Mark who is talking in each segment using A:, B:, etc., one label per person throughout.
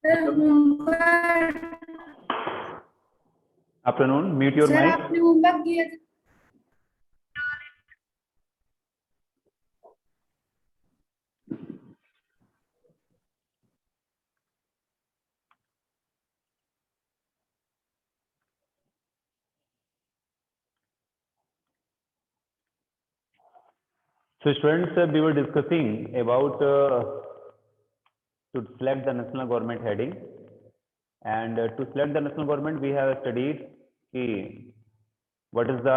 A: Sir homework.
B: Afternoon, mute your
A: sir
B: mic.
A: आपने homework दिया था।
B: So students, we were discussing about to select the national government heading, and to select the national government we have studied कि what is the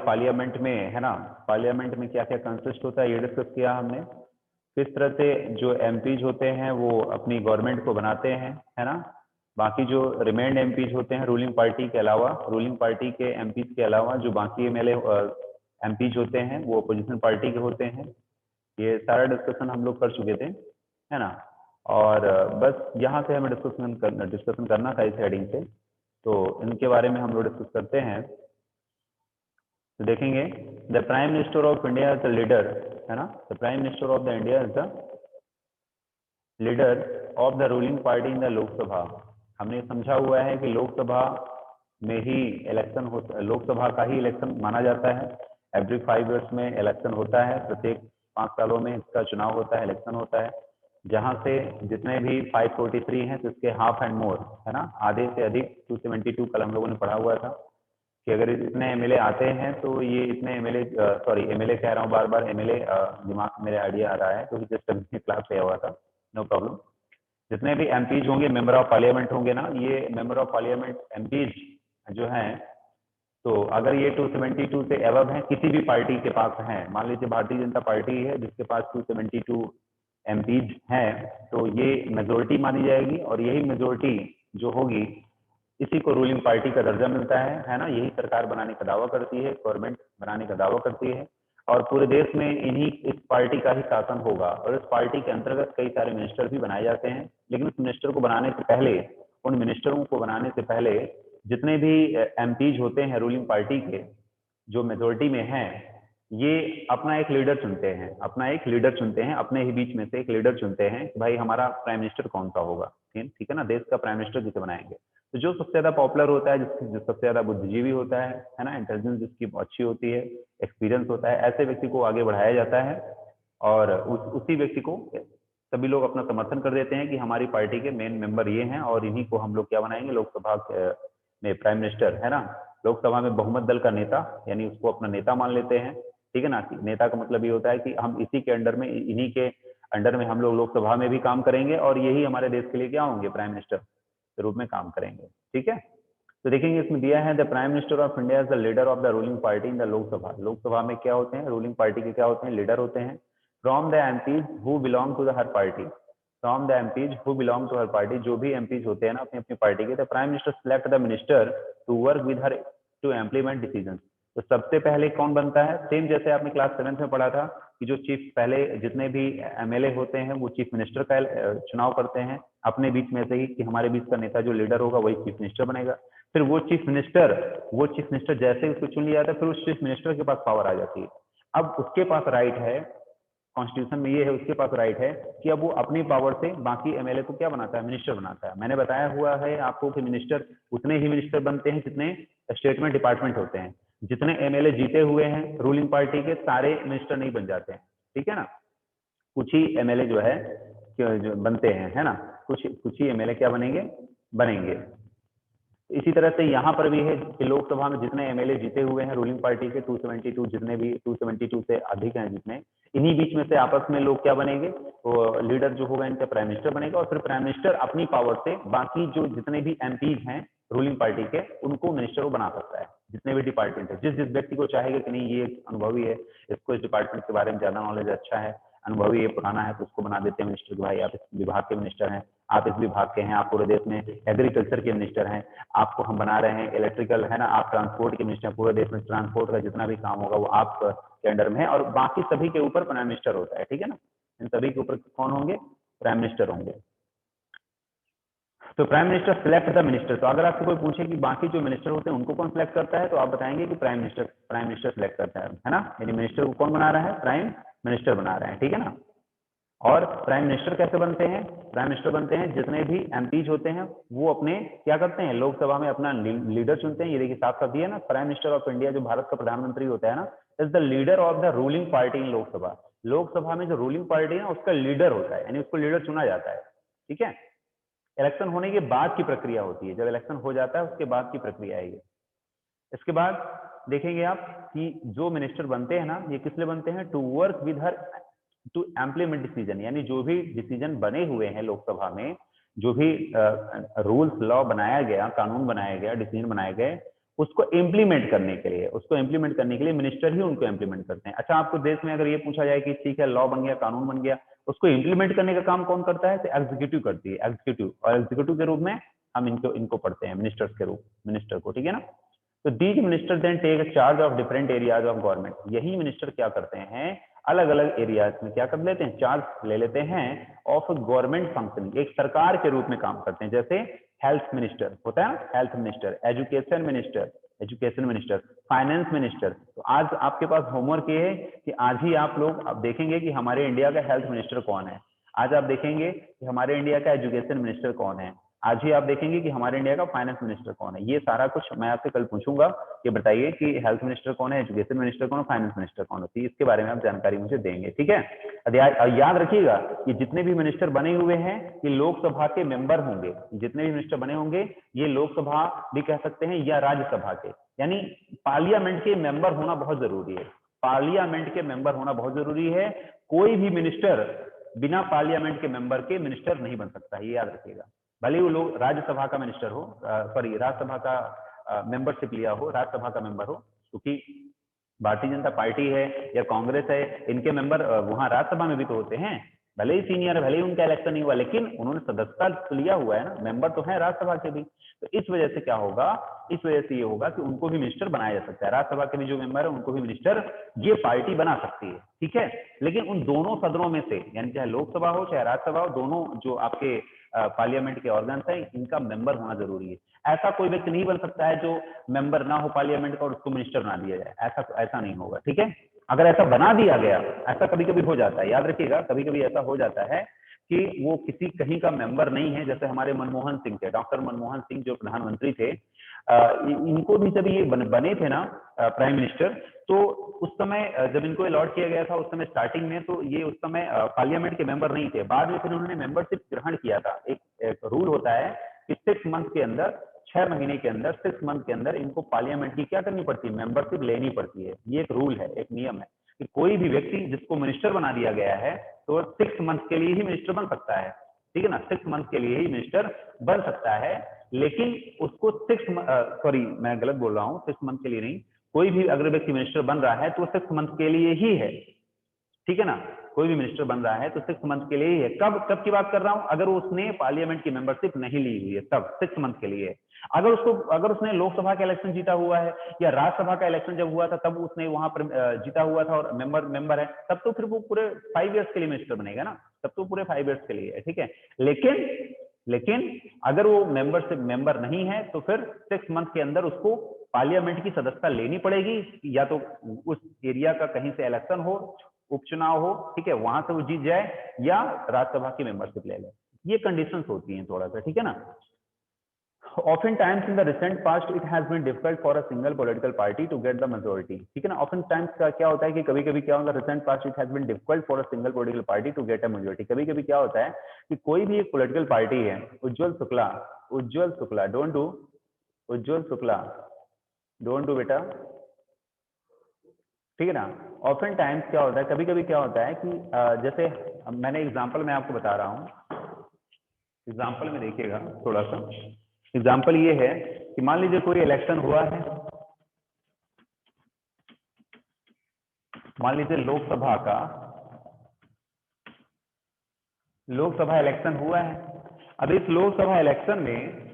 B: parliament में, है ना, parliament में क्या क्या कंसिस्ट होता है, ये डिस्कस किया हमने। किस तरह से जो एमपीज होते हैं वो अपनी गवर्नमेंट को बनाते हैं, है ना। बाकी जो रिमेंड एमपीज होते हैं रूलिंग पार्टी के अलावा, रूलिंग पार्टी के एमपीज के अलावा जो बाकी एमएलए एमपीज होते हैं वो अपोजिशन पार्टी के होते हैं। ये सारा डिस्कशन हम लोग कर चुके थे, है ना। और बस यहाँ से हमें डिस्कशन करना था इस हेडिंग से, तो इनके बारे में हम लोग डिस्कस करते हैं। तो देखेंगे the prime minister of India is the leader, है ना। The prime minister of the India is the leader of the ruling party in the Lok Sabha. हमने समझा हुआ है कि लोकसभा में ही इलेक्शन होता, लोकसभा का ही इलेक्शन माना जाता है। एवरी 5 ईयर्स में इलेक्शन होता है, प्रत्येक 5 सालों में इसका चुनाव होता है, इलेक्शन होता है। जहां से जितने भी 543 हैं तो इसके हाफ एंड मोर, है ना, आधे से अधिक 272 कल हम लोगों ने पढ़ा हुआ था कि अगर इतने एमएलए आते हैं तो ये इतने एमएलए, सॉरी एमएलए कह रहा हूँ बार बार, एमएलए दिमाग में मेरे आइडिया आ रहा है क्योंकि जस्ट अभी क्लास लिया हुआ था, नो प्रॉब्लम। जितने भी एमपीज होंगे, मेंबर ऑफ पार्लियामेंट होंगे ना, ये मेंबर ऑफ पार्लियामेंट एमपीज जो हैं, तो अगर ये 272 से एबव है, किसी भी पार्टी के पास है, मान लीजिए भारतीय जनता पार्टी है जिसके पास 272 एमपीज हैं, तो ये मेजोरिटी मानी जाएगी और यही मेजोरिटी जो होगी इसी को रूलिंग पार्टी का दर्जा मिलता है ना। यही सरकार बनाने का दावा करती है, गवर्नमेंट बनाने का दावा करती है और पूरे देश में इन्हीं इस पार्टी का ही शासन होगा। और इस पार्टी के अंतर्गत कई सारे मिनिस्टर भी बनाए जाते हैं, लेकिन उस मिनिस्टर को बनाने से पहले, उन मिनिस्टरों को बनाने से पहले जितने भी एमपीज होते हैं रूलिंग पार्टी के जो मेजोरिटी में हैं, ये अपना एक लीडर चुनते हैं, अपना एक लीडर चुनते हैं, अपने ही बीच में से एक लीडर चुनते हैं कि भाई हमारा प्राइम मिनिस्टर कौन सा होगा, ठीक है ना, देश का प्राइम मिनिस्टर जिसे बनाएंगे। तो जो सबसे ज्यादा पॉपुलर होता है, जो सबसे ज्यादा बुद्धिजीवी होता है ना, इंटेलिजेंस जिसकी अच्छी होती है, एक्सपीरियंस होता है, ऐसे व्यक्ति को आगे बढ़ाया जाता है और उसी व्यक्ति को सभी लोग अपना समर्थन कर देते हैं कि हमारी पार्टी के मेन मेंबर ये हैं और इन्हीं को हम लोग क्या बनाएंगे लोकसभा में प्राइम मिनिस्टर, है ना। लोकसभा में बहुमत दल का नेता, यानी उसको अपना नेता मान लेते हैं, ठीक है ना। नेता का मतलब ये होता है कि हम इसी के अंडर में, इन्हीं के अंडर में हम लोग लोकसभा में भी काम करेंगे और यही हमारे देश के लिए क्या होंगे, प्राइम मिनिस्टर के रूप में काम करेंगे, ठीक है। तो देखेंगे इसमें दिया है the prime minister of India is the leader of the ruling party in the Lok Sabha. Lok Sabha में क्या होते हैं, रूलिंग पार्टी के क्या होते हैं, लीडर होते हैं। From the MPs who belong to the her party, from the MPs who belong to her party, जो भी एमपीज होते हैं ना अपनी अपनी पार्टी के, the prime minister select the minister to work with her to implement decision. तो सबसे पहले कौन बनता है, सेम जैसे आपने क्लास 7th में पढ़ा था कि जो चीफ, पहले जितने भी एमएलए होते हैं वो चीफ मिनिस्टर का चुनाव करते हैं अपने बीच में से ही कि हमारे बीच का नेता जो लीडर होगा वही चीफ मिनिस्टर बनेगा। फिर वो चीफ मिनिस्टर जैसे ही उसको चुन लिया जाता है फिर उस चीफ मिनिस्टर के पास पावर आ जाती है। अब उसके पास राइट है, कॉन्स्टिट्यूशन में ये है, उसके पास राइट है कि अब वो अपनी पावर से बाकी एमएलए को क्या बनाता है, मिनिस्टर बनाता है। मैंने बताया हुआ है आपको कि मिनिस्टर उतने ही मिनिस्टर बनते हैं जितने स्टेट में डिपार्टमेंट होते हैं। जितने एमएलए जीते हुए हैं रूलिंग पार्टी के, सारे मिनिस्टर नहीं बन जाते हैं, ठीक है ना। कुछ ही एमएलए जो है जो बनते हैं, है ना, कुछ कुछ ही एमएलए क्या बनेंगे, बनेंगे। इसी तरह से यहाँ पर भी है कि लोकसभा में जितने एमएलए जीते हुए हैं रूलिंग पार्टी के 272, जितने भी 272 से अधिक हैं जितने, इन्हीं बीच में से आपस में लोग क्या बनेंगे, वो लीडर जो होगा इनका प्राइम मिनिस्टर बनेगा और फिर प्राइम मिनिस्टर अपनी पावर से बाकी जो जितने भी एमपीज हैं रूलिंग पार्टी के उनको मिनिस्टर बना सकता है। जितने भी डिपार्टमेंट है, जिस जिस व्यक्ति को चाहेगा कि नहीं ये अनुभवी है, इसको इस डिपार्टमेंट के बारे में ज्यादा नॉलेज अच्छा है, अनुभवी है, पुराना है, तो उसको बना देते हैं मिनिस्टर। भाई आप इस विभाग के मिनिस्टर हैं, आप इस विभाग के हैं, आप पूरे देश में एग्रीकल्चर के मिनिस्टर हैं, आपको हम बना रहे हैं इलेक्ट्रिकल, है ना, आप ट्रांसपोर्ट के मिनिस्टर, पूरे देश में ट्रांसपोर्ट का जितना भी काम होगा वो आप के अंडर में है और बाकी सभी के ऊपर प्राइम मिनिस्टर होता है, ठीक है ना। इन सभी के ऊपर कौन होंगे, प्राइम मिनिस्टर होंगे। तो prime minister select the minister, तो अगर आपसे कोई पूछे कि बाकी जो मिनिस्टर होते हैं उनको कौन सिलेक्ट करता है तो आप बताएंगे कि प्राइम मिनिस्टर सिलेक्ट करता है ना। यानी मिनिस्टर को कौन बना रहा है, प्राइम मिनिस्टर बना रहे हैं, ठीक है ना। और प्राइम मिनिस्टर कैसे बनते हैं? प्राइम मिनिस्टर बनते हैं जितने भी एमपीज होते हैं वो अपने क्या करते हैं, लोकसभा में अपना लीडर चुनते हैं। ये देखिए साफ साफ दिया ना, प्राइम मिनिस्टर ऑफ इंडिया जो भारत का प्रधानमंत्री होता है ना, is the leader of the ruling party इन लोकसभा। लोकसभा में जो रूलिंग पार्टी है ना उसका लीडर होता है, यानी उसको लीडर चुना जाता है। ठीक है, इलेक्शन होने के बाद की प्रक्रिया होती है, जब इलेक्शन हो जाता है उसके बाद की प्रक्रिया है ये। इसके बाद देखेंगे आप कि जो मिनिस्टर बनते हैं ना, ये किस लिए बनते हैं? To work with her to implement decision, यानी जो भी डिसीजन बने हुए हैं लोकसभा में, जो भी रूल्स लॉ बनाया गया, कानून बनाया गया, डिसीजन बनाए गए, उसको इम्प्लीमेंट करने के लिए, उसको इम्प्लीमेंट करने के लिए मिनिस्टर ही उनको इम्प्लीमेंट करते हैं। अच्छा, आपको देश में अगर ये पूछा जाए कि ठीक है लॉ बन गया, कानून बन गया, उसको इम्प्लीमेंट करने का काम कौन करता है? तो एग्जीक्यूटिव करती है, एग्जीक्यूटिव। और एग्जीक्यूटिव के रूप में हम इनको पढ़ते हैं मिनिस्टर्स के रूप, मिनिस्टर को, ठीक है ना। तो these minister then take charge of different areas of government. यही मिनिस्टर क्या करते हैं, अलग अलग एरियाज में क्या कर लेते हैं, चार्ज ले लेते हैं ऑफ गवर्नमेंट फंक्शनिंग, एक सरकार के रूप में काम करते हैं। जैसे हेल्थ मिनिस्टर होता है, health minister, education minister, education minister, finance minister. तो आज आपके पास होमवर्क ये है कि आज ही आप लोग अब देखेंगे कि हमारे इंडिया का हेल्थ मिनिस्टर कौन है, आज आप देखेंगे कि हमारे इंडिया का एजुकेशन मिनिस्टर कौन है, आज ही आप देखेंगे कि हमारे इंडिया का फाइनेंस मिनिस्टर कौन है। ये सारा कुछ मैं आपसे कल पूछूंगा कि बताइए कि हेल्थ मिनिस्टर कौन है, एजुकेशन मिनिस्टर कौन है, फाइनेंस मिनिस्टर कौन है। इसके बारे में आप जानकारी मुझे देंगे, ठीक है। याद रखिएगा कि जितने भी मिनिस्टर बने हुए हैं ये लोकसभा के मेंबर होंगे, जितने भी मिनिस्टर बने होंगे ये लोकसभा भी कह सकते हैं या राज्यसभा के, यानी पार्लियामेंट के मेंबर होना बहुत जरूरी है। पार्लियामेंट के मेंबर होना बहुत जरूरी है। कोई भी मिनिस्टर बिना पार्लियामेंट के मेंबर के मिनिस्टर नहीं बन सकता, ये याद रखिएगा। भले वो लोग राज्यसभा का मिनिस्टर हो, सॉरी राज्यसभा का मेंबरशिप लिया हो, राज्यसभा का मेंबर हो, क्योंकि भारतीय जनता पार्टी है या कांग्रेस है, इनके मेंबर वहां राज्यसभा में भी तो होते हैं। भले ही सीनियर है, भले ही उनका इलेक्शन नहीं हुआ, लेकिन उन्होंने सदस्यता तो लिया हुआ है ना, मेंबर तो है राज्यसभा के भी। तो इस वजह से क्या होगा, इस वजह से ये होगा कि उनको भी मिनिस्टर बनाया जा सकता है, राज्यसभा के भी जो मेंबर है उनको भी मिनिस्टर ये पार्टी बना सकती है, ठीक है। लेकिन उन दोनों सदनों में से, यानी चाहे लोकसभा हो चाहे राज्यसभा हो, दोनों जो आपके पार्लियामेंट के ऑर्गन्स है इनका मेंबर होना जरूरी है। ऐसा कोई व्यक्ति नहीं बन सकता है जो मेंबर ना हो पार्लियामेंट का और उसको मिनिस्टर बना दिया जाए, ऐसा नहीं होगा, ठीक है। अगर ऐसा बना दिया गया, ऐसा कभी कभी हो जाता है, याद रखिएगा, कभी कभी ऐसा हो जाता है कि वो किसी कहीं का मेंबर नहीं है। जैसे हमारे मनमोहन सिंह थे, डॉक्टर मनमोहन सिंह जो प्रधानमंत्री थे, इनको भी जब ये बने थे ना प्राइम मिनिस्टर, तो उस समय जब इनको अलॉट किया गया था उस समय स्टार्टिंग में, तो ये उस समय पार्लियामेंट के मेंबर नहीं थे। बाद में फिर उन्होंने मेंबरशिप ग्रहण किया था। एक रूल होता है कि 6 मंथ के अंदर, 6 महीने के अंदर, 6 मंथ के अंदर इनको पार्लियामेंट की क्या करनी पड़ती है, मेंबरशिप लेनी पड़ती है। ये एक रूल है, एक नियम है कि कोई भी व्यक्ति जिसको मिनिस्टर बना दिया गया है तो 6 मंथ के लिए ही मिनिस्टर बन सकता है, ठीक है ना, 6 मंथ के लिए ही मिनिस्टर बन सकता है। लेकिन उसको 6 सॉरी मैं गलत बोल रहा हूँ, 6 मंथ के लिए नहीं, कोई भी अगर व्यक्ति मिनिस्टर बन रहा है तो 6 मंथ के लिए ही है, ठीक है ना। कोई भी मिनिस्टर बन रहा है तो 6 मंथ के लिए ही है। कब की बात कर रहा हूं, अगर उसने पार्लियामेंट की मेंबरशिप नहीं ली हुई है तब 6 मंथ के लिए। अगर उसने लोकसभा का इलेक्शन जीता हुआ है या राज्यसभा का इलेक्शन जब हुआ था तब उसने वहां पर जीता हुआ था और मेंबर है, तब तो फिर वो पूरे 5 ईयर्स के लिए मिनिस्टर बनेगा ना, तब तो पूरे 5 ईयर्स के लिए है, ठीक है। लेकिन अगर वो मेंबर नहीं है तो फिर 6 मंथ के अंदर उसको पार्लियामेंट की सदस्यता लेनी पड़ेगी, या तो उस एरिया का कहीं से इलेक्शन हो, उपचुनाव हो, ठीक है, वहां से वो जीत जाए, या राज्यसभा की मेंबरशिप ले ले। ये कंडीशंस होती हैं थोड़ा सा, ठीक है ना। Often times in the recent past it has been difficult for a single political party to get the majority, ठीक है ना। often times का क्या होता है कि कभी कभी क्या होता है, recent past it has been difficult for a single political party to get a majority। कभी कभी क्या होता है कि कोई भी एक पॉलिटिकल पार्टी है, उज्जवल शुक्ला डोंट डू बेटा, ठीक है ना। ऑफन टाइम्स क्या होता है, कभी कभी क्या होता है कि जैसे मैंने एग्जांपल में आपको बता रहा हूँ, एग्जांपल में देखिएगा थोड़ा सा। एग्जांपल ये है कि मान लीजिए कोई इलेक्शन हुआ है, मान लीजिए लोकसभा इलेक्शन हुआ है। अब इस लोकसभा इलेक्शन में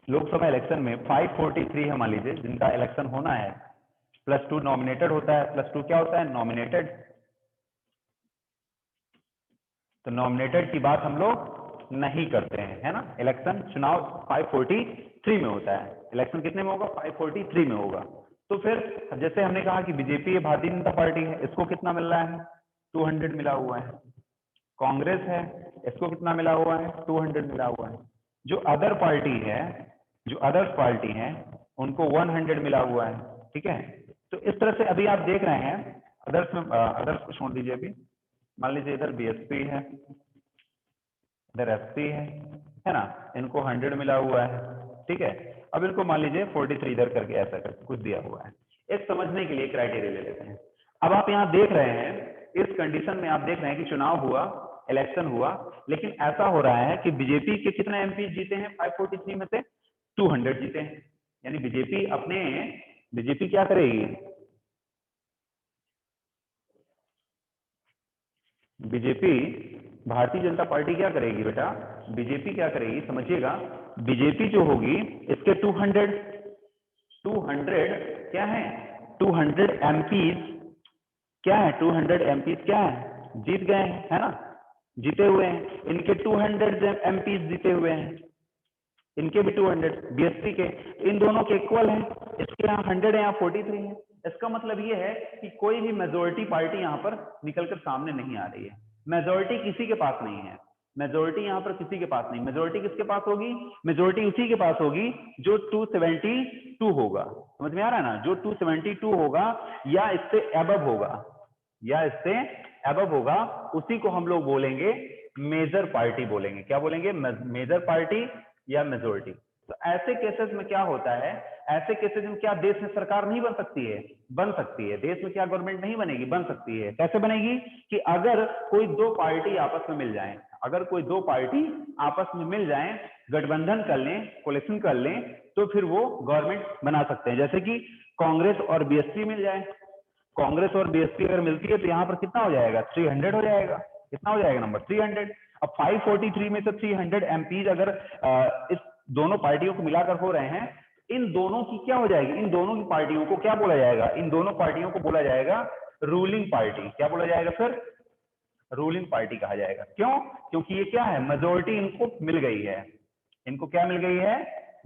B: लोकसभा इलेक्शन में 543 है मान लीजिए जिनका इलेक्शन होना है, +2 नॉमिनेटेड होता है, +2 क्या होता है, नॉमिनेटेड। तो नॉमिनेटेड की बात हम लोग नहीं करते हैं, है ना। इलेक्शन चुनाव 543 में होता है, इलेक्शन कितने में होगा, 543 में होगा। तो फिर जैसे हमने कहा कि बीजेपी भारतीय जनता पार्टी है, इसको कितना मिल रहा है? 200 मिला हुआ है। कांग्रेस है, इसको कितना मिला हुआ है? 200 मिला हुआ है। जो अदर पार्टी है, जो अदर्स पार्टी है, उनको 100 मिला हुआ है। ठीक है, तो इस तरह से अभी आप देख रहे हैं अदर्स में, अदर्स को छोड़ दीजिए अभी। मान लीजिए इधर बीएसपी है, इधर एसपी है ना, इनको 100 मिला हुआ है। ठीक है, अब इनको मान लीजिए 43 इधर करके ऐसा करके कुछ दिया हुआ है। एक समझने के लिए क्राइटेरिया ले लेते हैं। अब आप यहाँ देख रहे हैं, इस कंडीशन में आप देख रहे हैं कि चुनाव हुआ, इलेक्शन हुआ, लेकिन ऐसा हो रहा है कि बीजेपी के कितने एमपी जीते हैं 543 में से? 200 जीते हैं। यानी बीजेपी क्या करेगी? बीजेपी, भारतीय जनता पार्टी क्या करेगी बेटा? बीजेपी क्या करेगी समझिएगा, बीजेपी जो होगी इसके 200 क्या है? 200 एमपीज क्या है? 200 एमपीज क्या है? जीत गए हैं, है ना, जीते हुए हैं। इनके 200 एमपीज जीते हुए हैं, इनके भी 200, बीएसपी के, इन दोनों के इक्वल हैं। इसके यहाँ 100 है, यहाँ 43 है। इसका मतलब ये है कि कोई भी मेजोरिटी पार्टी यहाँ पर निकलकर सामने नहीं आ रही है। मेजोरिटी किसी के पास नहीं है, मेजोरिटी यहाँ पर किसी के पास नहीं। मेजोरिटी किसके पास होगी? मेजोरिटी उसी के पास होगी जो 272 होगा। समझ में आ रहा है ना? जो 272 होगा या इससे अबव होगा, या इससे अबव होगा, उसी को हम लोग बोलेंगे मेजर पार्टी बोलेंगे। क्या बोलेंगे? मेजर पार्टी या मेजोरिटी। तो ऐसे केसेस में क्या होता है, ऐसे केसेस में क्या देश में सरकार नहीं बन सकती है? बन सकती है। देश में क्या गवर्नमेंट नहीं बनेगी? बन सकती है। कैसे बनेगी? कि अगर कोई दो पार्टी आपस में मिल जाए, अगर कोई दो पार्टी आपस में मिल जाए, गठबंधन कर लें, कोलिशन कर लें, तो फिर वो गवर्नमेंट बना सकते हैं। जैसे कि कांग्रेस और बीएसपी मिल जाए, कांग्रेस और बीएसपी अगर मिलती है तो यहाँ पर कितना हो जाएगा? 300 हो जाएगा। कितना हो जाएगा नंबर? 300। अब 543 में से 300 एमपीज अगर इस दोनों पार्टियों को मिलाकर हो रहे हैं, इन दोनों की क्या हो जाएगी? इन दोनों की पार्टियों को क्या बोला जाएगा? इन दोनों पार्टियों को बोला जाएगा रूलिंग पार्टी। क्या बोला जाएगा फिर? रूलिंग पार्टी कहा जाएगा। क्यों? क्योंकि ये क्या है? मेजोरिटी इनको मिल गई है। इनको क्या मिल गई है?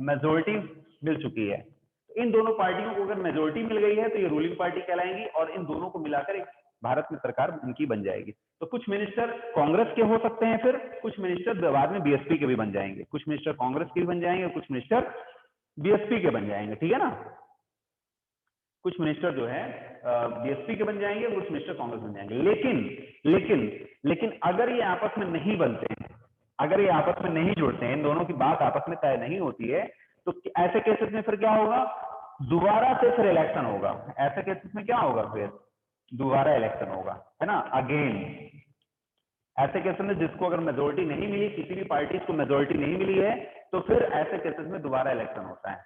B: मेजोरिटी मिल चुकी है। इन दोनों पार्टियों को अगर मेजोरिटी मिल गई है तो ये रूलिंग पार्टी कहलाएंगी, और इन दोनों को मिलाकर एक भारत में सरकार इनकी बन जाएगी। तो कुछ मिनिस्टर कांग्रेस के हो सकते हैं, फिर कुछ मिनिस्टर बाद में बीएसपी के भी बन जाएंगे, कुछ मिनिस्टर कांग्रेस के भी बन जाएंगे, कुछ मिनिस्टर बीएसपी के बन जाएंगे। ठीक है ना? कुछ मिनिस्टर जो है बीएसपी के बन जाएंगे, कुछ मिनिस्टर कांग्रेस बन जाएंगे। लेकिन अगर ये आपस में नहीं बनते हैं, अगर ये आपस में नहीं जुड़ते हैं, इन दोनों की बात आपस में तय नहीं होती है, तो ऐसे केसेस में फिर क्या होगा? दोबारा से फिर इलेक्शन होगा। ऐसे केसेस में क्या होगा? फिर दोबारा इलेक्शन होगा, है ना, अगेन। ऐसे केसेस में जिसको अगर मेजोरिटी नहीं मिली, किसी भी पार्टी को मेजोरिटी नहीं मिली है, तो फिर ऐसे केसेस में दोबारा इलेक्शन होता है।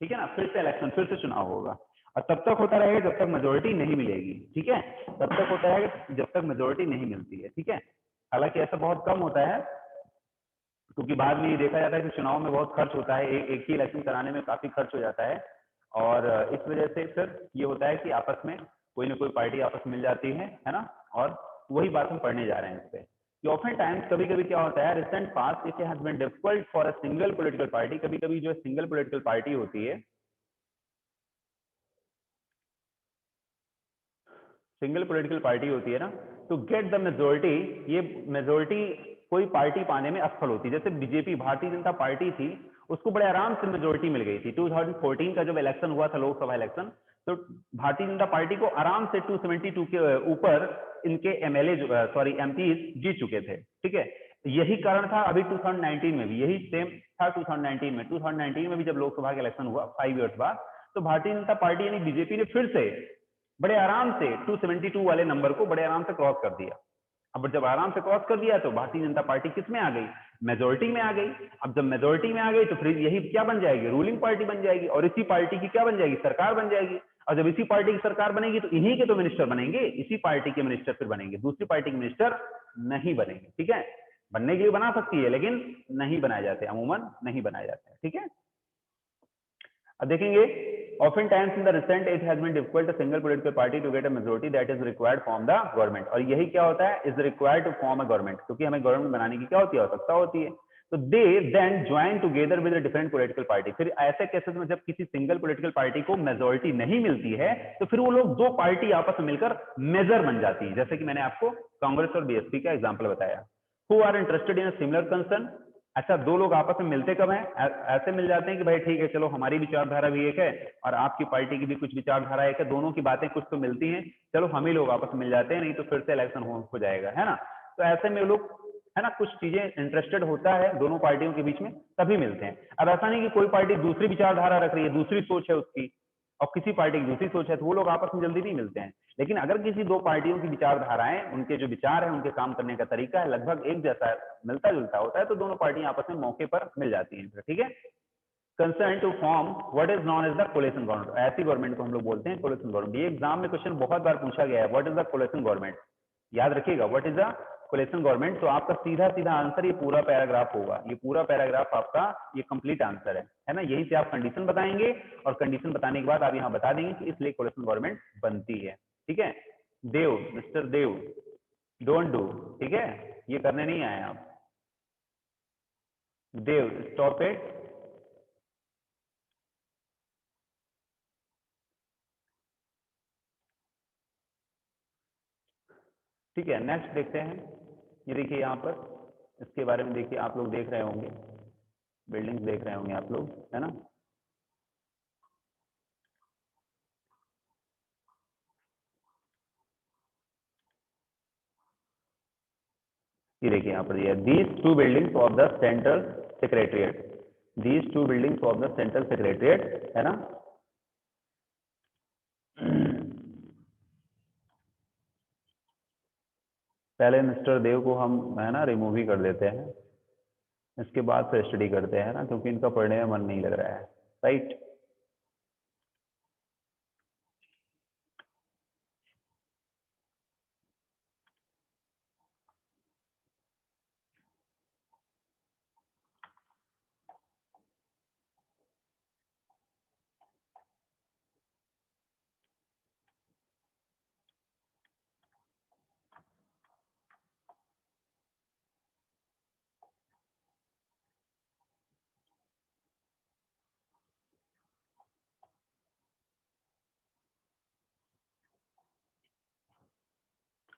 B: ठीक है ना? फिर से इलेक्शन, फिर से चुनाव होगा, और तब तक होता रहेगा जब तक मेजोरिटी नहीं मिलेगी। ठीक है? तब तक होता है जब तक मेजोरिटी नहीं मिलती है। ठीक है? हालांकि ऐसा बहुत कम होता है, क्योंकि बाद में ये देखा जाता है कि चुनाव में बहुत खर्च होता है, एक ही इलेक्शन कराने में काफी खर्च हो जाता है, और इस वजह से फिर ये होता है कि आपस में कोई ना कोई पार्टी आपस में मिल जाती है ना। और वही बात हम पढ़ने जा रहे हैं इस पे। ऑफन टाइम्स कभी कभी क्या होता है, recent past it has been difficult for a single political party, कभी कभी जो सिंगल पॉलिटिकल पार्टी होती है, सिंगल पॉलिटिकल पार्टी होती है ना, टू गेट द मेजोरिटी, ये मेजोरिटी कोई पार्टी पाने में असफल होती है। जैसे बीजेपी, भारतीय जनता पार्टी थी, उसको बड़े आराम से मेजोरिटी मिल गई थी। 2014 का जब इलेक्शन हुआ था, लोकसभा इलेक्शन, तो भारतीय जनता पार्टी को आराम से 272 के ऊपर इनके एमएलए, सॉरी एमपीज जीत चुके थे। ठीक है? यही कारण था अभी 2019 में भी, यही सेम था 2019 में भी, जब लोकसभा का इलेक्शन हुआ 5 इयर्स बाद, तो भारतीय जनता पार्टी यानी बीजेपी ने फिर से बड़े आराम से 272 वाले नंबर को बड़े आराम से क्रॉस कर दिया। अब जब आराम से क्रॉस कर दिया तो भारतीय जनता पार्टी किस में आ गई? मेजोरिटी में आ गई। अब जब मेजोरिटी में आ गई तो फिर यही क्या बन जाएगी? रूलिंग पार्टी बन जाएगी, और इसी पार्टी की क्या बन जाएगी? सरकार बन जाएगी। और जब इसी पार्टी की सरकार बनेगी तो इन्हीं के तो मिनिस्टर बनेंगे, इसी पार्टी के मिनिस्टर फिर बनेंगे, दूसरी पार्टी के मिनिस्टर नहीं बनेंगे। ठीक है? बनने के लिए बना सकती है, लेकिन नहीं बनाए जाते, अमूमन नहीं बनाए जाते। ठीक है? अब देखेंगे, often times in the recent it has been difficult a single political party to get a majority that is required from the government, और यही क्या होता है? is required to form a government, क्योंकि हमें गवर्नमेंट बनाने की क्या होती है? आवश्यकता होती है। तो they then join together with different political party. फिर ऐसे केसेस में जब किसी सिंगल पॉलिटिकल पार्टी को मेजोरिटी नहीं मिलती है तो फिर वो लोग दो पार्टी आपस में मिलकर मेजर बन जाती है, जैसे कि मैंने आपको कांग्रेस और बीएसपी का एग्जाम्पल बताया। Who are interested in similar concern. अच्छा, दो लोग आपस में मिलते कब हैं? ऐसे मिल जाते हैं कि भाई ठीक है चलो हमारी विचारधारा भी एक है और आपकी पार्टी की भी कुछ विचारधारा एक है, दोनों की बातें कुछ तो मिलती हैं, चलो हम ही लोग आपस में मिल जाते हैं, नहीं तो फिर से इलेक्शन हो जाएगा, है ना। तो ऐसे में लोग, है ना, कुछ चीजें इंटरेस्टेड होता है दोनों पार्टियों के बीच में, तभी मिलते हैं। अब ऐसा नहीं कि कोई पार्टी दूसरी विचारधारा रख रही है, दूसरी सोच है उसकी, और किसी पार्टी की दूसरी सोच है, तो वो लोग आपस में जल्दी नहीं मिलते हैं। लेकिन अगर किसी दो पार्टियों की विचारधाराएं, उनके जो विचार है, उनके काम करने का तरीका है लगभग एक जैसा, मिलता जुलता होता है, तो दोनों पार्टियां आपस में मौके पर मिल जाती हैं। ठीक है। Concern to form what is non as the coalition government. ऐसी गवर्नमेंट को हम लोग बोलते हैं कोलेशन गवर्नमेंट। ये एग्जाम में क्वेश्चन बहुत बार पूछा गया है, what is the coalition government. याद रखिएगा, what is the coalition government. तो आपका सीधा सीधा आंसर ये पूरा पैराग्राफ होगा, ये पूरा पैराग्राफ आपका ये कंप्लीट आंसर है ना। यहीं से आप कंडीशन बताएंगे और कंडीशन बताने के बाद आप यहाँ बता देंगे कि इसलिए कोलेशन गवर्नमेंट बनती है। ठीक है। देव, मिस्टर देव, डोंट डू, ठीक है, ये करने नहीं आए आप। देव, स्टॉप इट। ठीक है, नेक्स्ट देखते हैं। ये देखिए यहाँ पर, इसके बारे में देखिए, आप लोग देख रहे होंगे, बिल्डिंग्स देख रहे होंगे आप लोग, है ना। ये देखिए यहाँ पर दिया, these two buildings of the central secretariat, these two buildings of the central secretariat, है ना। पहले मिस्टर देव को हम, है ना, रिमूव ही कर देते हैं, इसके बाद से स्टडी करते हैं ना, क्योंकि इनका पढ़ने में मन नहीं लग रहा है। राइट।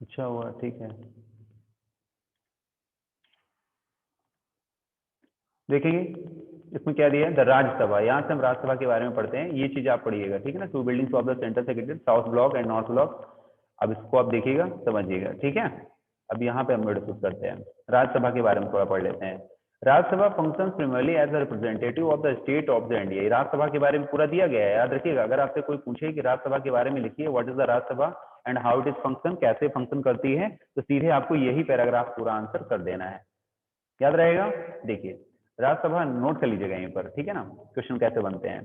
B: अच्छा हुआ, ठीक है। देखेंगे इसमें क्या दिया है, द राज्यसभा। यहाँ से हम राज्यसभा के बारे में पढ़ते हैं, ये चीज आप पढ़िएगा, ठीक है ना। To buildings of the central secretary, south block and north block. अब इसको आप देखिएगा, समझिएगा, ठीक है। अब यहाँ पे हम डिस्कस करते हैं, राज्यसभा के बारे में थोड़ा पढ़ लेते हैं। Rajya Sabha function primarily as a representative of the state of the India. Rajya Sabha के बारे में पूरा दिया गया है, याद रखिएगा। अगर आपसे कोई पूछे कि राज्यसभा के बारे में लिखिए, what is the Rajya Sabha and how it is function, कैसे फंक्शन करती है, तो सीधे आपको यही पैराग्राफ पूरा आंसर कर देना है, याद रहेगा। देखिए, राज्यसभा नोट कर लीजिएगा यहीं पर, ठीक है ना, क्वेश्चन कैसे बनते हैं।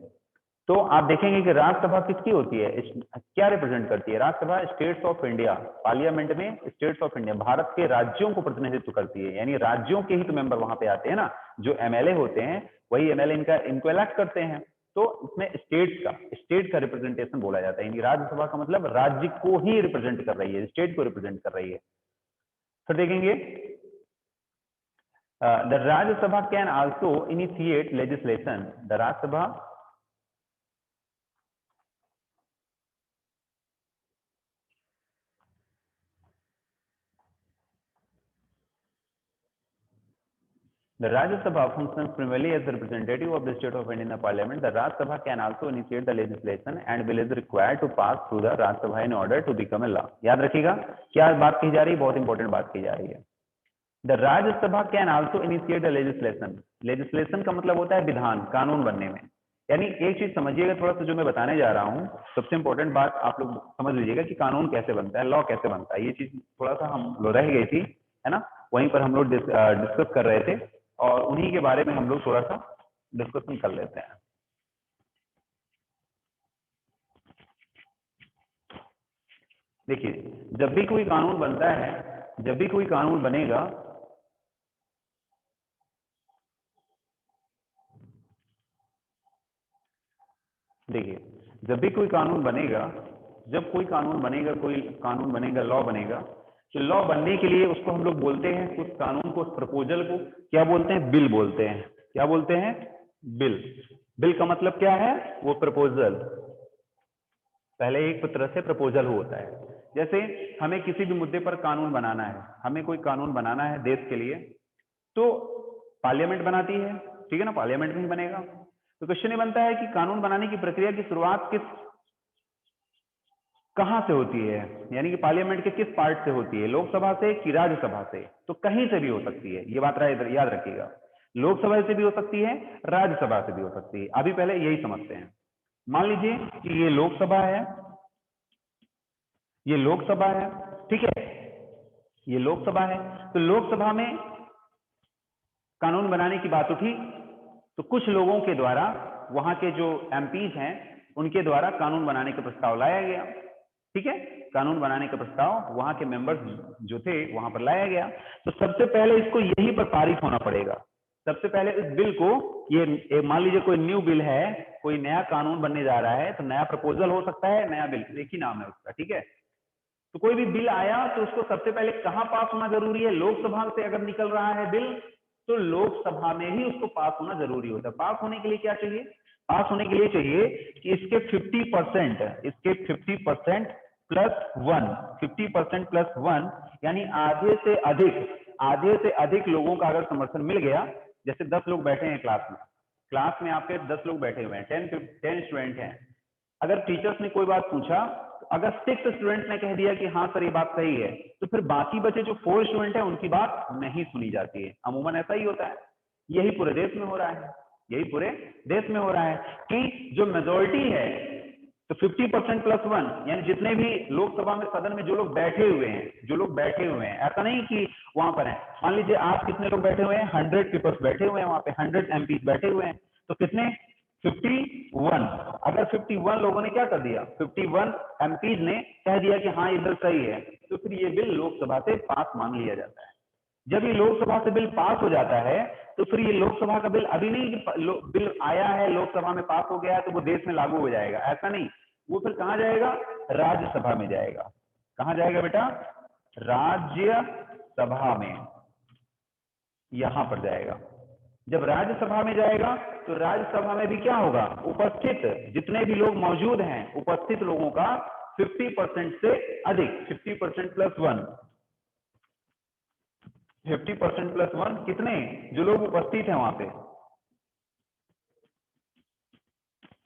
B: तो आप देखेंगे कि राज्यसभा किसकी होती है, क्या रिप्रेजेंट करती है Rajya Sabha, states of India. Parliament में स्टेट्स ऑफ इंडिया, भारत के राज्यों को प्रतिनिधित्व करती है, यानी राज्यों के ही तो मेंबर वहां पे आते हैं ना, जो एमएलए होते हैं वही एमएलए इनको इलेक्ट करते हैं। तो इसमें स्टेट का रिप्रेजेंटेशन बोला जाता है, यानी राज्यसभा का मतलब राज्य को ही रिप्रेजेंट कर रही है, स्टेट को रिप्रेजेंट कर रही है। फिर देखेंगे, the Rajya Sabha can also initiate legislation. The Rajya Sabha the Rajya Sabha functions primarily as the representative of the state of India in the parliament. The Rajya Sabha can also initiate the legislation and bill is required to pass through the Rajya Sabha in order to become a law. याद रखिएगा क्या बात की जा रही है, बहुत important बात की जा रही है। The Rajya Sabha can also initiate the legislation. Legislation का मतलब होता है विधान, कानून बनने में। यानी एक चीज समझिएगा थोड़ा सा, जो मैं बताने जा रहा हूँ, सबसे इंपॉर्टेंट बात आप लोग समझ लीजिएगा कि कानून कैसे बनता है, लॉ कैसे बनता है। ये चीज थोड़ा सा हम लोग रह गई थी, है ना, वहीं पर हम लोग डिस्कस कर रहे थे, और उन्हीं के बारे में हम लोग थोड़ा सा डिस्कशन कर लेते हैं। देखिए, जब भी कोई कानून बनता है, जब भी कोई कानून बनेगा, देखिए जब भी कोई कानून बनेगा, जब कोई कानून बनेगा, कोई कानून बनेगा, लॉ बनेगा, तो लॉ बनने के लिए उसको हम लोग बोलते हैं, उस कानून को, उस प्रपोजल को क्या बोलते हैं? बिल बोलते हैं। क्या बोलते हैं? बिल। बिल का मतलब क्या है? वो प्रपोजल। पहले एक तरह से प्रपोजल होता है। जैसे हमें किसी भी मुद्दे पर कानून बनाना है, हमें कोई कानून बनाना है देश के लिए, तो पार्लियामेंट बनाती है, ठीक है ना, पार्लियामेंट में ही बनेगा। तो क्वेश्चन ये बनता है कि कानून बनाने की प्रक्रिया की शुरुआत कहां से होती है, यानी कि पार्लियामेंट के किस पार्ट से होती है? लोकसभा से कि राज्यसभा से? तो कहीं से भी हो सकती है, ये बात याद रखिएगा। लोकसभा से भी हो सकती है, राज्यसभा से भी हो सकती है। अभी पहले यही समझते हैं। मान लीजिए कि ये लोकसभा है, ये लोकसभा है, ठीक है, ये लोकसभा है। तो लोकसभा में कानून बनाने की बात उठी, तो कुछ लोगों के द्वारा, वहां के जो एमपीज हैं, उनके द्वारा कानून बनाने का प्रस्ताव लाया गया, ठीक है, कानून बनाने का प्रस्ताव वहां के मेंबर्स जो थे वहां पर लाया गया। तो सबसे पहले इसको यहीं पर पारित होना पड़ेगा। सबसे पहले इस बिल को, ये मान लीजिए कोई न्यू बिल है, कोई नया कानून बनने जा रहा है, तो नया प्रपोजल हो सकता है, नया बिल, एक ही नाम है उसका, ठीक है। तो कोई भी बिल आया तो उसको सबसे पहले कहां पास होना जरूरी है? लोकसभा से अगर निकल रहा है बिल, तो लोकसभा में ही उसको पास होना जरूरी होता है। पास होने के लिए क्या चाहिए? पास होने के लिए चाहिए कि इसके 50%, इसके 50% +1, 50% +1, यानी आधे से अधिक लोगों का अगर समर्थन मिल गया। जैसे 10 लोग बैठे हैं क्लास में आपके 10 लोग बैठे हुए हैं, 10 स्टूडेंट हैं। अगर टीचर्स ने कोई बात पूछा, अगर 6 स्टूडेंट ने कह दिया कि हाँ सर ये बात सही है, तो फिर बाकी बचे जो 4 स्टूडेंट हैं उनकी बात नहीं सुनी जाती है। अमूमन ऐसा ही होता है। यही पूरे देश में हो रहा है, यही पूरे देश में हो रहा है कि जो मेजोरिटी है, तो 50% +1, यानी जितने भी लोकसभा में, सदन में जो लोग बैठे हुए हैं, ऐसा नहीं कि वहां पर है। मान लीजिए आप कितने लोग बैठे हुए हैं? 100 पीपल्स बैठे हुए हैं वहां पे, 100 एमपी बैठे हुए हैं। तो कितने? 51। अगर 51 लोगों ने क्या कर दिया, 51 एमपीज ने कह दिया कि हाँ ये बिल सही है, तो फिर ये बिल लोकसभा से पास मान लिया जाता है। जब ये लोकसभा से बिल पास हो जाता है, तो फिर ये लोकसभा का बिल अभी नहीं कि बिल आया है, लोकसभा में पास हो गया है तो वो देश में लागू हो जाएगा, ऐसा नहीं। वो फिर कहां जाएगा? राज्यसभा में जाएगा। कहां जाएगा बेटा? राज्यसभा में, यहां पर जाएगा। जब राज्यसभा में जाएगा, तो राज्यसभा में भी क्या होगा? उपस्थित जितने भी लोग मौजूद हैं, उपस्थित लोगों का 50% से अधिक, 50% +1, 50% +1 कितने? जो लोग उपस्थित हैं वहां पे,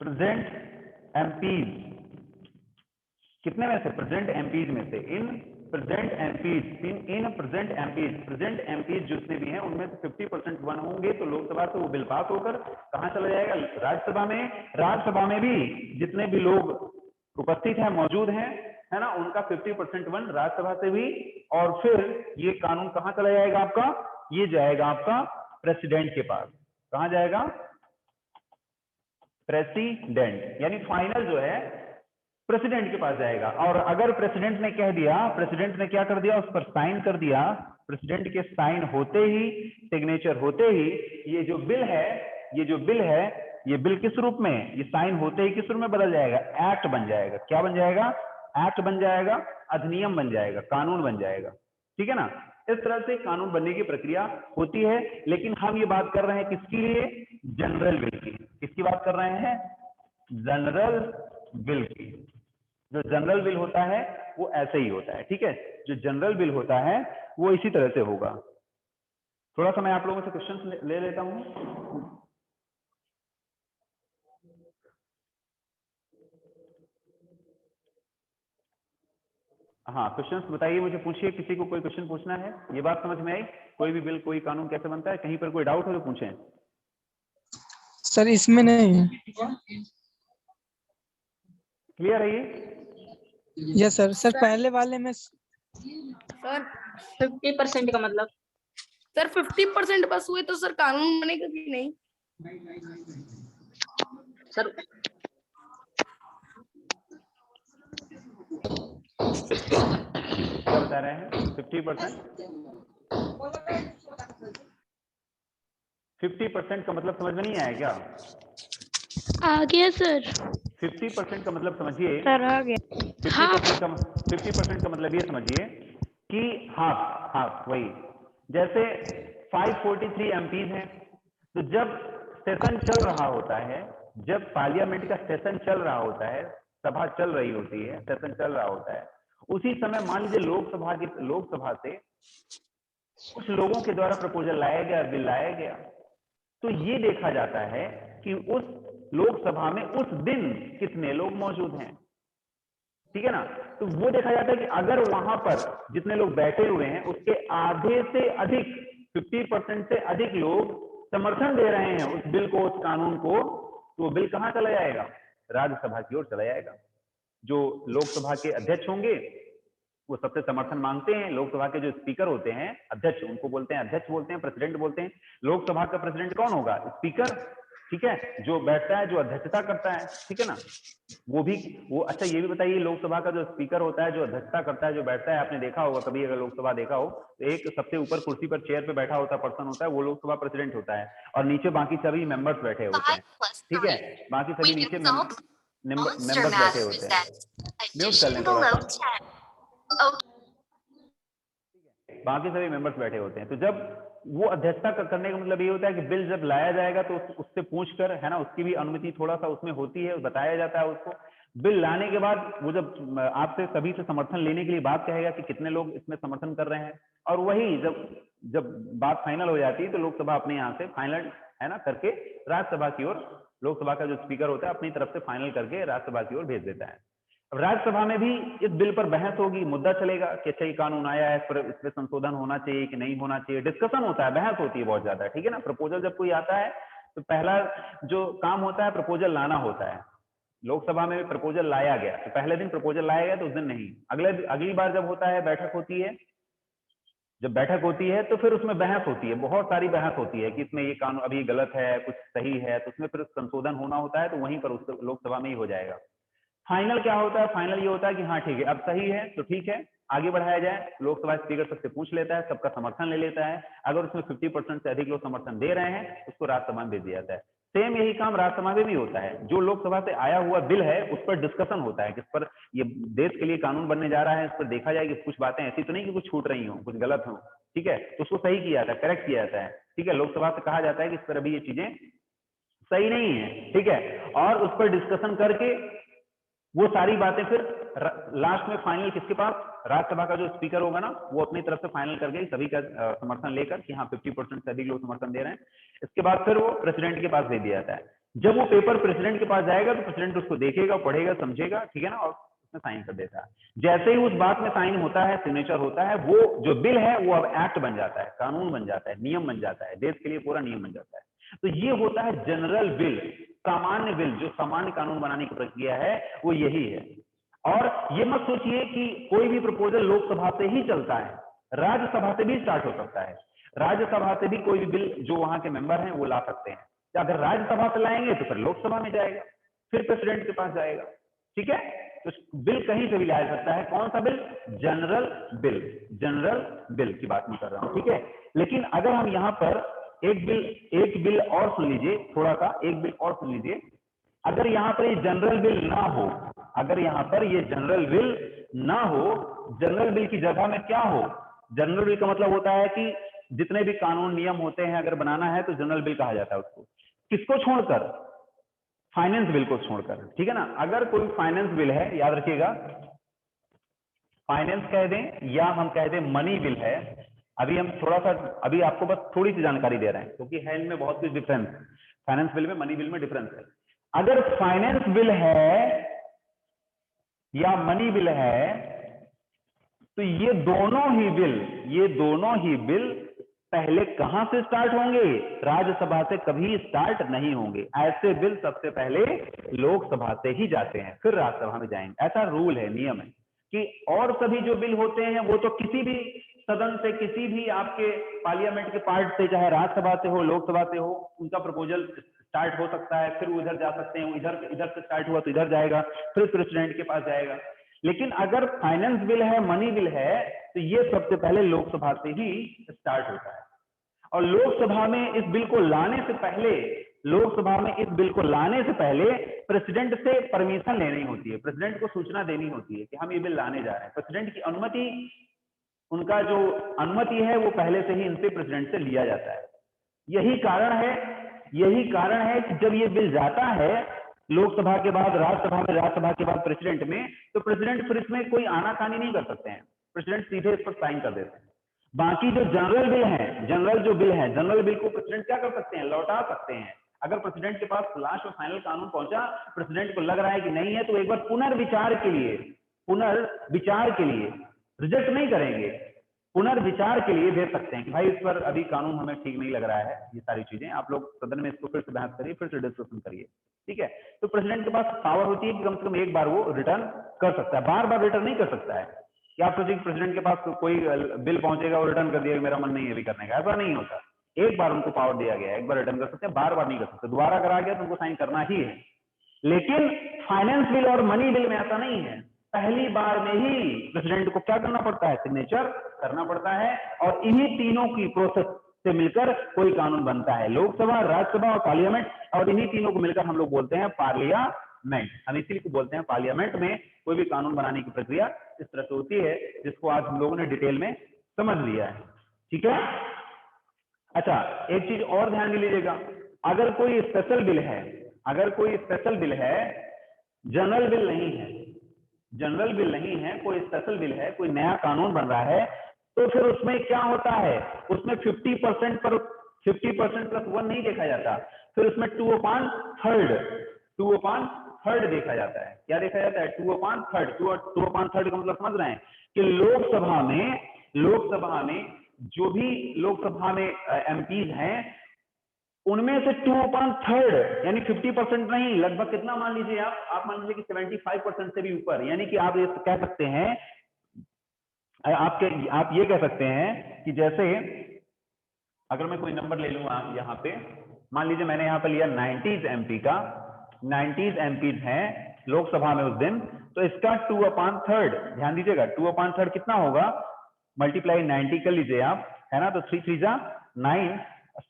B: प्रेजेंट एमपीज, कितने में से? प्रेजेंट एमपीज में से, इन प्रेजेंट एमपीज जितने भी हैं उनमें से 50% 1 होंगे, तो लोकसभा से वो बिल पास होकर कहां चला जाएगा? राज्यसभा में। राज्यसभा में भी जितने भी लोग उपस्थित हैं, मौजूद हैं, है ना, उनका 50% 1 राज्यसभा से भी। और फिर ये कानून कहां चला जाएगा आपका? ये जाएगा आपका प्रेसिडेंट के पास। कहां जाएगा? प्रेसिडेंट, यानी फाइनल जो है प्रेसिडेंट के पास जाएगा। और अगर प्रेसिडेंट ने कह दिया, प्रेसिडेंट ने क्या कर दिया? उस पर साइन कर दिया, प्रेसिडेंट के साइन होते ही, सिग्नेचर होते ही, ये जो बिल है, ये बिल किस रूप में? ये साइन होते ही किस रूप में बदल जाएगा? एक्ट बन जाएगा। क्या बन जाएगा? एक्ट बन जाएगा, अधिनियम बन जाएगा, कानून बन जाएगा, ठीक है ना। इस तरह से कानून बनने की प्रक्रिया होती है। लेकिन हम ये बात कर रहे हैं किसके लिए? जनरल बिल की। किसकी बात कर रहे हैं? जनरल बिल की। जो जनरल बिल होता है वो ऐसे ही होता है, ठीक है। जो जनरल बिल होता है वो इसी तरह से होगा। थोड़ा सा मैं आप लोगों से क्वेश्चन ले लेता हूं। हाँ, क्वेश्चंस बताइए, मुझे पूछिए, किसी को कोई क्वेश्चन पूछना है? ये बात समझ में आई? कोई भी बिल, कोई कानून कैसे बनता है? कहीं पर कोई डाउट हो तो पूछें।
C: सर इसमें नहीं है।
B: क्लियर है ये?
C: Yes sir. सर पहले वाले में
A: सर
D: 50% का मतलब?
A: सर 50% बस हुए तो सर कानून बनेगा कि नहीं?
D: सर
B: क्या बता रहे हैं? 50%? 50% का मतलब समझ में नहीं आया क्या?
E: आ गया सर।
B: 50% का मतलब समझिए।
E: सर आ गया।
B: 50% का मतलब ये समझिए कि हाफ वही, जैसे 543 एमपीज हैं, तो जब सेशन चल रहा होता है, जब पार्लियामेंट का सेशन चल रहा होता है, सभा चल रही होती है, सेशन चल रहा होता है, उसी समय मान लीजिए लोकसभा से कुछ लोगों के द्वारा प्रपोजल लाया गया, बिल लाया गया, तो ये देखा जाता है कि उस लोकसभा में उस दिन कितने लोग मौजूद हैं, ठीक है ना। तो वो देखा जाता है कि अगर वहां पर जितने लोग बैठे हुए हैं उसके आधे से अधिक 50% से अधिक लोग समर्थन दे रहे हैं उस बिल को, उस कानून को, तो वो बिल कहां चला जाएगा? राज्यसभा की ओर चला जाएगा। जो लोकसभा के अध्यक्ष होंगे वो सबसे समर्थन मांगते हैं। लोकसभा के जो स्पीकर होते हैं, अध्यक्ष, उनको बोलते हैं, अध्यक्ष बोलते हैं, प्रेसिडेंट बोलते हैं। लोकसभा का प्रेसिडेंट कौन होगा? स्पीकर, ठीक है, जो बैठता है, जो अध्यक्षता करता है, ठीक है ना। वो अच्छा ये भी बताइए, लोकसभा का जो स्पीकर होता है, जो अध्यक्षता करता है, जो बैठता है, आपने देखा होगा कभी, अगर लोकसभा देखा हो तो एक सबसे ऊपर कुर्सी पर, चेयर पे बैठा होता पर्सन होता है, वो लोकसभा प्रेसिडेंट होता है, और नीचे बाकी सभी मेंबर्स बैठे होते हैं, ठीक है, बाकी सभी नीचे मेंबर्स बैठे होते हैं। म्यूट कर लें थोड़ा सा, बाकी सभी मेंबर्स बैठे होते हैं। तो जब वो अध्यक्षता करने का मतलब ये होता है कि बिल जब लाया जाएगा तो उससे पूछकर, है ना, उसकी भी अनुमति थोड़ा सा उसमें होती है, बताया जाता है उसको। बिल लाने के बाद वो जब आपसे सभी से समर्थन लेने के लिए बात कहेगा कि कितने लोग इसमें समर्थन कर रहे हैं, और वही जब बात फाइनल हो जाती है तो लोकसभा अपने यहाँ से फाइनल, है ना, करके राज्यसभा की ओर, लोकसभा का जो स्पीकर होता है अपनी तरफ से फाइनल करके राज्यसभा की ओर भेज देता है। राज्यसभा में भी इस बिल पर बहस होगी, मुद्दा चलेगा कि अच्छा ये कानून आया है, इस पर संशोधन होना चाहिए कि नहीं होना चाहिए, डिस्कशन होता है, बहस होती है बहुत ज्यादा, ठीक है ना। प्रपोजल जब कोई आता है तो पहला जो काम होता है प्रपोजल लाना होता है। लोकसभा में प्रपोजल लाया गया तो पहले दिन प्रपोजल लाया गया तो उस दिन नहीं, अगली बार जब होता है, बैठक होती है, जब बैठक होती है तो फिर उसमें बहस होती है, बहुत सारी बहस होती है कि इसमें ये कानून अभी गलत है, कुछ सही है, तो उसमें फिर संशोधन होना होता है, तो वहीं पर उस लोकसभा में ही हो जाएगा। फाइनल क्या होता है? फाइनल ये होता है कि हाँ ठीक है, अब सही है तो ठीक है, आगे बढ़ाया जाए। लोकसभा स्पीकर सबसे पूछ लेता है, सबका समर्थन ले लेता है, अगर उसमें 50% से अधिक लोग समर्थन दे रहे हैं उसको राज्यसभा में भेज दिया जाता है। सेम यही काम राज्यसभा में भी होता है। जो लोकसभा से आया हुआ बिल है उस पर डिस्कशन होता है कि इस पर ये देश के लिए कानून बनने जा रहा है, इस पर देखा जाए कि कुछ बातें ऐसी तो नहीं कि कुछ छूट रही हो, कुछ गलत हो, ठीक है, तो उसको सही किया जाता है, करेक्ट किया जाता है, ठीक है। लोकसभा से कहा जाता है कि इस पर अभी ये चीजें सही नहीं है, ठीक है, और उस पर डिस्कशन करके वो सारी बातें फिर लास्ट में फाइनल किसके पास? राज्यसभा का जो स्पीकर होगा ना, वो अपनी तरफ से फाइनल करके सभी का समर्थन लेकर कि हाँ 50% से अधिक लोग समर्थन दे रहे हैं, इसके बाद फिर वो प्रेसिडेंट के पास दे दिया जाता है। जब वो पेपर प्रेसिडेंट के पास जाएगा तो प्रेसिडेंट उसको देखेगा, पढ़ेगा, समझेगा, ठीक है ना, और उसमें साइन कर देता है। जैसे ही उस बात में साइन होता है, सिग्नेचर होता है, वो जो बिल है वो अब एक्ट बन जाता है, कानून बन जाता है, नियम बन जाता है, देश के लिए पूरा नियम बन जाता है। तो ये होता है जनरल बिल, सामान्य बिल, जो सामान्य कानून बनाने की प्रक्रिया है वो यही है। और ये मत सोचिए कि कोई भी प्रपोजल लोकसभा से ही चलता है, राज्यसभा से भी स्टार्ट हो सकता है। राज्यसभा से भी कोई भी बिल जो वहां के मेंबर हैं वो ला सकते हैं। अगर राज्यसभा से लाएंगे तो फिर लोकसभा में जाएगा, फिर प्रेसिडेंट के पास जाएगा, ठीक है। तो बिल कहीं से भी लाया सकता है। कौन सा bill? General bill, general bill की बात नहीं कर रहा हूं, ठीक है। लेकिन अगर हम यहाँ पर एक बिल और सुन लीजिए, थोड़ा सा एक बिल और सुन लीजिए। अगर यहाँ पर ये जनरल बिल ना हो, अगर यहाँ पर ये जनरल बिल ना हो, जनरल बिल की जगह में क्या हो? जनरल बिल का मतलब होता है कि जितने भी कानून नियम होते हैं अगर बनाना है तो जनरल बिल कहा जाता है उसको। किसको छोड़कर? फाइनेंस बिल को छोड़कर, ठीक है ना। अगर कोई फाइनेंस बिल है, याद रखिएगा, फाइनेंस कह दें या हम कह दें मनी बिल है। अभी हम थोड़ा सा, अभी आपको बस थोड़ी सी जानकारी दे रहे हैं क्योंकि है इनमें बहुत कुछ डिफरेंस, फाइनेंस बिल में, मनी बिल में डिफरेंस है। अगर फाइनेंस बिल है या मनी बिल है तो ये दोनों ही बिल पहले कहां से स्टार्ट होंगे? राज्यसभा से कभी स्टार्ट नहीं होंगे। ऐसे बिल सबसे पहले लोकसभा से ही जाते हैं, फिर राज्यसभा में जाएंगे। ऐसा रूल है, नियम है कि और सभी जो बिल होते हैं वो तो किसी भी सदन से, किसी भी आपके पार्लियामेंट के पार्ट से, चाहे राज्यसभा से हो, लोकसभा से हो, उनका प्रपोजल स्टार्ट हो सकता है, फिर वो इधर जा सकते हैं, इधर से स्टार्ट हुआ तो इधर जाएगा, फिर प्रेसिडेंट के पास जाएगा। लेकिन अगर फाइनेंस बिल है, मनी बिल है, तो ये सबसे पहले लोकसभा से ही स्टार्ट होता है। और लोकसभा में इस बिल को लाने से पहले प्रेसिडेंट से परमिशन लेनी होती है, प्रेसिडेंट को सूचना देनी होती है कि हम ये बिल लाने जा रहे हैं। प्रेसिडेंट की अनुमति उनका जो अनुमति है वो पहले से ही इनसे प्रेसिडेंट से लिया जाता है। यही कारण है कि जब ये बिल जाता है लोकसभा के बाद राज्यसभा में, राज्यसभा के बाद प्रेसिडेंट में, तो प्रेसिडेंट फिर इसमें कोई आनाकानी नहीं कर सकते हैं, प्रेसिडेंट सीधे इस पर साइन कर देते हैं। बाकी जो जनरल बिल है, जनरल बिल को प्रेसिडेंट क्या कर सकते हैं, लौटा सकते हैं। अगर प्रेसिडेंट के पास लास्ट और फाइनल कानून पहुंचा, प्रेसिडेंट को लग रहा है कि नहीं है, तो एक बार पुनर्विचार के लिए रिजेक्ट नहीं करेंगे, पुनर्विचार के लिए दे सकते हैं कि भाई इस पर अभी कानून हमें ठीक नहीं लग रहा है। ये सारी चीजें आप लोग सदन में इसको फिर से बहस करिए, फिर से डिस्कशन करिए, ठीक है। तो प्रेसिडेंट के पास पावर होती है कि कम से कम एक बार वो रिटर्न कर सकता है, बार बार रिटर्न नहीं कर सकता है। क्या आप सोचिए प्रेसिडेंट के पास कोई बिल पहुंचेगा और रिटर्न कर दिया, मेरा मन नहीं है अभी करने का, ऐसा नहीं होता। एक बार उनको पावर दिया गया है, एक बार रिटर्न कर सकते हैं, बार बार नहीं कर सकते। दोबारा करा गया तो उनको साइन करना ही है। लेकिन फाइनेंस बिल और मनी बिल में ऐसा नहीं है, पहली बार में ही प्रेसिडेंट को क्या करना पड़ता है, सिग्नेचर करना पड़ता है, और इन्हीं तीनों की प्रोसेस से मिलकर कोई कानून बनता है, लोकसभा, राज्यसभा और पार्लियामेंट, और इन्हीं तीनों को मिलकर हम लोग बोलते हैं पार्लियामेंट। हम इसीलिए को बोलते हैं पार्लियामेंट में कोई भी कानून बनाने की प्रक्रिया इस तरह से होती है, जिसको आज हम लोगों ने डिटेल में समझ लिया है, ठीक है। अच्छा, एक चीज और ध्यान लीजिएगा, अगर कोई स्पेशल बिल है, जनरल बिल नहीं है, कोई स्पेशल बिल है, कोई नया कानून बन रहा है, तो फिर उसमें क्या होता है, उसमें 50% पर 50% प्लस 1 नहीं देखा जाता, फिर उसमें 2/3 देखा जाता है। क्या देखा जाता है, 2/3 का मतलब समझ रहे हैं कि लोकसभा में जो भी लोकसभा में एमपीज हैं, उनमें से 2/3 यानी 50% नहीं, लगभग कितना मान लीजिए आप मान लीजिए कि 75% से भी ऊपर, यानी कि आप ये कह सकते हैं, आप ये कह सकते हैं कि जैसे अगर मैं कोई नंबर ले लूं यहाँ पे, मान लीजिए मैंने यहाँ पे लिया 90 एमपी का, 90 एमपीज हैं लोकसभा में उस दिन, तो इसका 2/3, ध्यान दीजिएगा 2/3 कितना होगा, मल्टीप्लाई 90 कर लीजिए आप, है ना, तो 3 3 जा 9,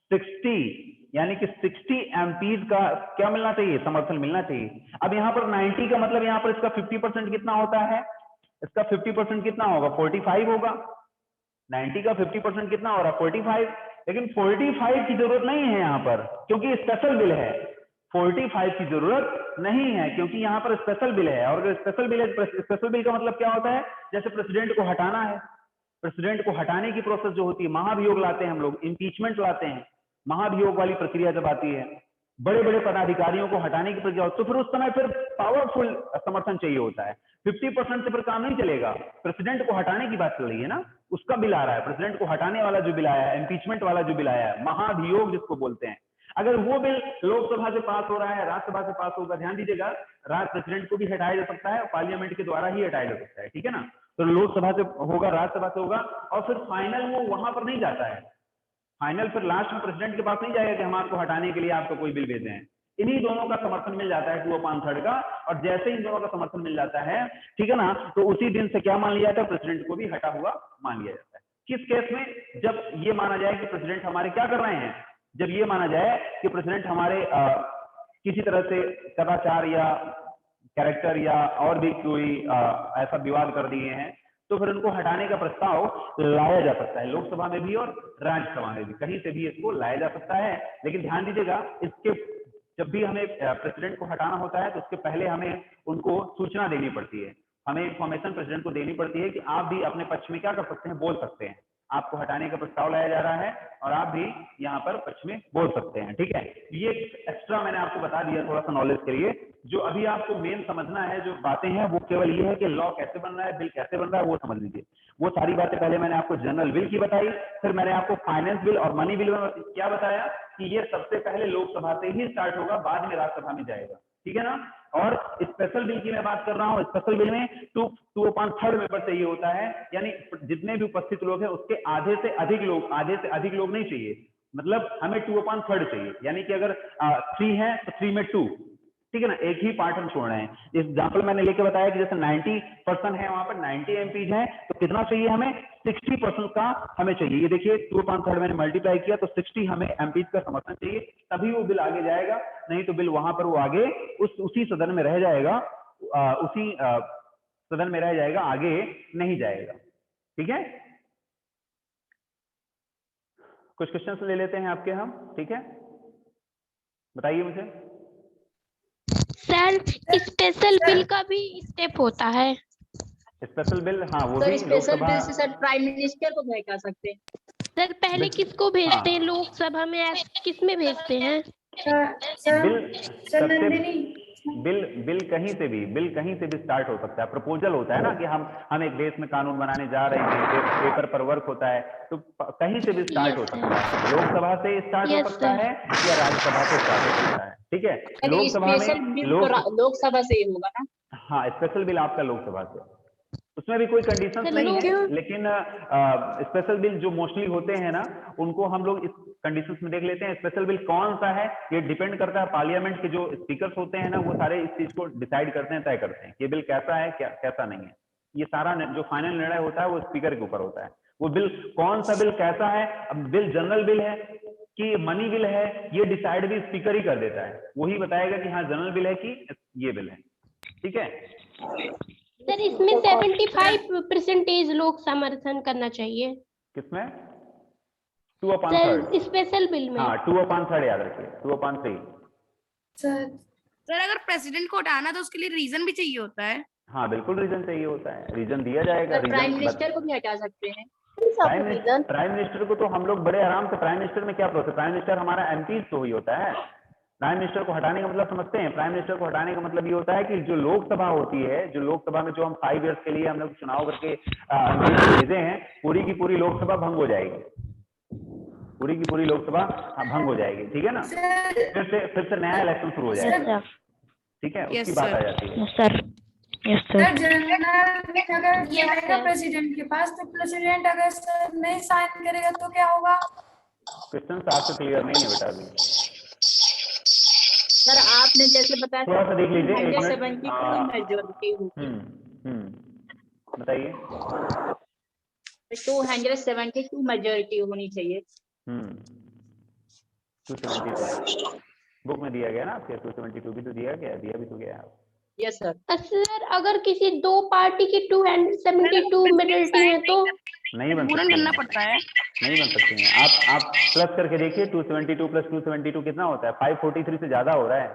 B: 60, यानी कि 60 एमपीज का क्या मिलना चाहिए, समर्थन मिलना चाहिए। अब यहाँ पर 90 का मतलब यहाँ पर इसका 50% कितना होता है, इसका 50% कितना होगा, 45 होगा। 90 का 50% कितना हो रहा है, 45। लेकिन 45 की जरूरत नहीं है यहाँ पर, क्योंकि स्पेशल बिल है। 45 की जरूरत नहीं है क्योंकि यहाँ पर स्पेशल बिल है, और अगर स्पेशल बिल है, स्पेशल बिल का मतलब क्या होता है, जैसे प्रेसिडेंट को हटाना है, प्रेसिडेंट को हटाने की प्रोसेस जो होती है, महाभियोग लाते हैं हम लोग, इम्पीचमेंट लाते हैं, महाभियोग वाली प्रक्रिया जब आती है, बड़े बड़े पदाधिकारियों को हटाने की प्रक्रिया, तो फिर उस समय फिर पावरफुल समर्थन चाहिए होता है। 50% से फिर काम नहीं चलेगा। प्रेसिडेंट को हटाने की बात चल रही है ना, उसका बिल आ रहा है, प्रेसिडेंट को हटाने वाला जो बिल आया है, इम्पीचमेंट वाला जो बिल आया है, महाभियोग जिसको बोलते हैं, अगर वो बिल लोकसभा से पास हो रहा है, राज्यसभा से पास होगा, ध्यान दीजिएगा, प्रेसिडेंट को भी हटाया जा सकता है, पार्लियामेंट के द्वारा ही हटाया जा सकता है, ठीक है ना। तो लोकसभा से होगा, राज्यसभा से होगा, और फिर फाइनल वो वहां पर नहीं जाता है, फाइनल फिर लास्ट में प्रेसिडेंट के पास नहीं जाएगा कि हम आपको हटाने के लिए आपको कोई बिल भेजे हैं। इन्हीं दोनों का समर्थन मिल जाता है 2/3 का, और जैसे इन दोनों का समर्थन मिल जाता है, ठीक है ना, तो उसी दिन से क्या मान लिया जाता है, प्रेसिडेंट को भी हटा हुआ मान लिया जाता है। किस केस में, जब ये माना जाए कि प्रेसिडेंट हमारे क्या कर रहे हैं, जब ये माना जाए कि प्रेसिडेंट हमारे किसी तरह से कदाचार या कैरेक्टर या और भी कोई ऐसा विवाद कर दिए हैं, तो फिर उनको हटाने का प्रस्ताव लाया जा सकता है, लोकसभा में भी और राज्यसभा में भी, कहीं से भी इसको लाया जा सकता है। लेकिन ध्यान दीजिएगा, इसके जब भी हमें प्रेसिडेंट को हटाना होता है, तो उसके पहले हमें उनको सूचना देनी पड़ती है, हमें इंफॉर्मेशन प्रेसिडेंट को देनी पड़ती है कि आप भी अपने पक्ष में क्या कर सकते हैं, बोल सकते हैं, आपको हटाने का प्रस्ताव लाया जा रहा है और आप भी यहाँ पर पक्ष में बोल सकते हैं, ठीक है। ये एक्स्ट्रा मैंने आपको बता दिया थोड़ा सा नॉलेज के लिए। जो अभी आपको मेन समझना है, जो बातें हैं, वो केवल ये है कि लॉ कैसे बन रहा है, बिल कैसे बन रहा है, वो समझ लीजिए। वो सारी बातें पहले मैंने आपको जनरल बिल की बताई, फिर मैंने आपको फाइनेंस बिल और मनी बिल में क्या बताया कि ये सबसे पहले लोकसभा से ही स्टार्ट होगा, बाद में राज्यसभा में जाएगा, ठीक है ना। और स्पेशल बिल की मैं बात कर रहा हूँ, स्पेशल बिल में 2/3 मेंबर चाहिए होता है, यानी जितने भी उपस्थित लोग हैं उसके आधे से अधिक लोग नहीं चाहिए, मतलब हमें 2/3 चाहिए, यानी कि अगर 3 है तो 3 में 2, ठीक है ना, एक ही पार्ट हम छोड़ रहे हैं। एग्जाम्पल मैंने लेके बताया कि जैसे 90% है, वहां पर 90 एमपीज हैं, तो कितना चाहिए हमें, 60% का हमें चाहिए। ये देखिए 2/3 मैंने मल्टीप्लाई किया तो 60 हमें एमपीज का समर्थन चाहिए, तभी वो बिल आगे जाएगा, नहीं तो बिल वहां पर वो आगे उसी सदन में रह जाएगा, उसी सदन में रह जाएगा, आगे नहीं जाएगा, ठीक है। कुछ क्वेश्चंस ले लेते हैं आपके हम, ठीक है, बताइए मुझे।
E: सर स्पेशल बिल का भी स्टेप होता है।
B: स्पेशल बिल, हाँ वो
D: सर
B: भी
D: स्पेशल
B: लोकसभा,
D: बिल से सर प्राइम मिनिस्टर को भेज सकते हैं।
E: सर पहले किसको भेजते हैं लोकसभा में, किस में भेजते हैं?
B: बिल सबसे बिल कहीं से भी स्टार्ट हो सकता है। प्रपोजल होता है ना कि हम एक देश में कानून बनाने जा रहे हैं, पेपर पर वर्क होता है, तो कहीं से भी स्टार्ट हो सकता है। लोकसभा से स्टार्ट हो सकता है या राज्यसभा से स्टार्ट हो सकता है, ठीक है। लोकसभा
D: स्पेशल
B: में
D: बिल तो लोकसभा से ही होगा ना?
B: हाँ, स्पेशल बिल आपका लोकसभा से, उसमें भी कोई कंडीशंस नहीं है, लेकिन स्पेशल बिल जो मोस्टली होते हैं ना, उनको हम लोग इस कंडीशंस में देख लेते हैं। स्पेशल बिल कौन सा है ये डिपेंड करता है, पार्लियामेंट के जो स्पीकर्स होते हैं ना, वो सारे इस चीज को डिसाइड करते हैं, तय करते हैं कि बिल कैसा है, क्या कैसा नहीं है। ये सारा जो फाइनल निर्णय होता है वो स्पीकर के ऊपर होता है। वो बिल कौन सा बिल कैसा है, अब बिल जनरल बिल है कि मनी बिल है, ये डिसाइड भी स्पीकर ही कर देता है। वही बताएगा कि हाँ जनरल बिल है कि ये बिल है, ठीक है।
E: सर इसमें 75% लोग समर्थन करना चाहिए।
B: किसमें? 2/3
E: स्पेशल बिल में।
B: हाँ 2/3 याद रखिए, 2/3।
A: सर अगर प्रेसिडेंट को हटाना तो उसके लिए रीजन भी चाहिए होता है।
B: हाँ बिल्कुल रीजन चाहिए होता है, रीजन दिया जाएगा।
D: सर प्राइम मिनिस्टर को भी हटा सकते हैं।
B: प्राइम मिनिस्टर को तो हम लोग बड़े आराम से, प्राइम मिनिस्टर में क्या प्रोसेस, प्राइम मिनिस्टर हमारा एमपी तो ही होता है। प्राइम मिनिस्टर को हटाने का मतलब समझते हैं? प्राइम मिनिस्टर को हटाने का मतलब ये होता है कि जो लोकसभा होती है, जो लोकसभा में जो हम 5 इयर्स के लिए हम लोग चुनाव करके भेजे हैं, पूरी की पूरी लोकसभा भंग हो जाएगी, पूरी की पूरी लोकसभा भंग हो जाएगी, ठीक है ना। फिर से नया इलेक्शन शुरू हो जाएगा, ठीक है, उसकी बात आ जाती है।
E: सर
F: जनरल में अगर जाएगा प्रेसिडेंट के पास, तो प्रेसिडेंट अगर सर नहीं साइन करेगा तो क्या होगा?
B: क्वेश्चन आपसे क्लियर नहीं है बेटा अभी।
D: सर आपने जैसे बताया
B: थोड़ा सा देख लीजिए,
D: 172 मेजॉरिटी होगी।
B: बताइए।
D: 272 मेजॉरिटी होनी चाहिए।
B: 272 बुक में दिया गया ना आपके, 272 भी तो दिया गया, दिया भी तो गया।
D: Yes sir.
E: सर अगर किसी दो पार्टी की 272 मेजॉरिटी है तो
B: नहीं बन
A: पूरा
B: सकती
A: करना
B: है,
A: पड़ता है।
B: नहीं बन सकती हैं। आप प्लस करके देखिए, 272 + 272 कितना होता है? 543 से ज्यादा हो रहा है।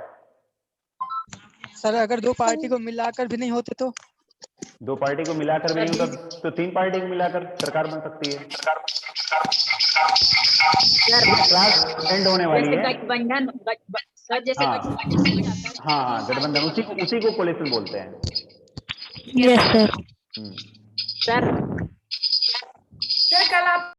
C: सर अगर दो पार्टी को मिलाकर भी नहीं होते तो?
B: दो पार्टी को मिलाकर भी नहीं होता तो 3 पार्टी को मिलाकर सरकार बन सकती है। क्लास एंड होने वाली है।
D: गठबंधन सर, जैसे
B: हाँ
D: गठबंधन हो जाता है।
B: हाँ, गठबंधन, उसी को कोलिशन बोलते हैं।
E: Yes sir.
D: सर
F: सर कल आप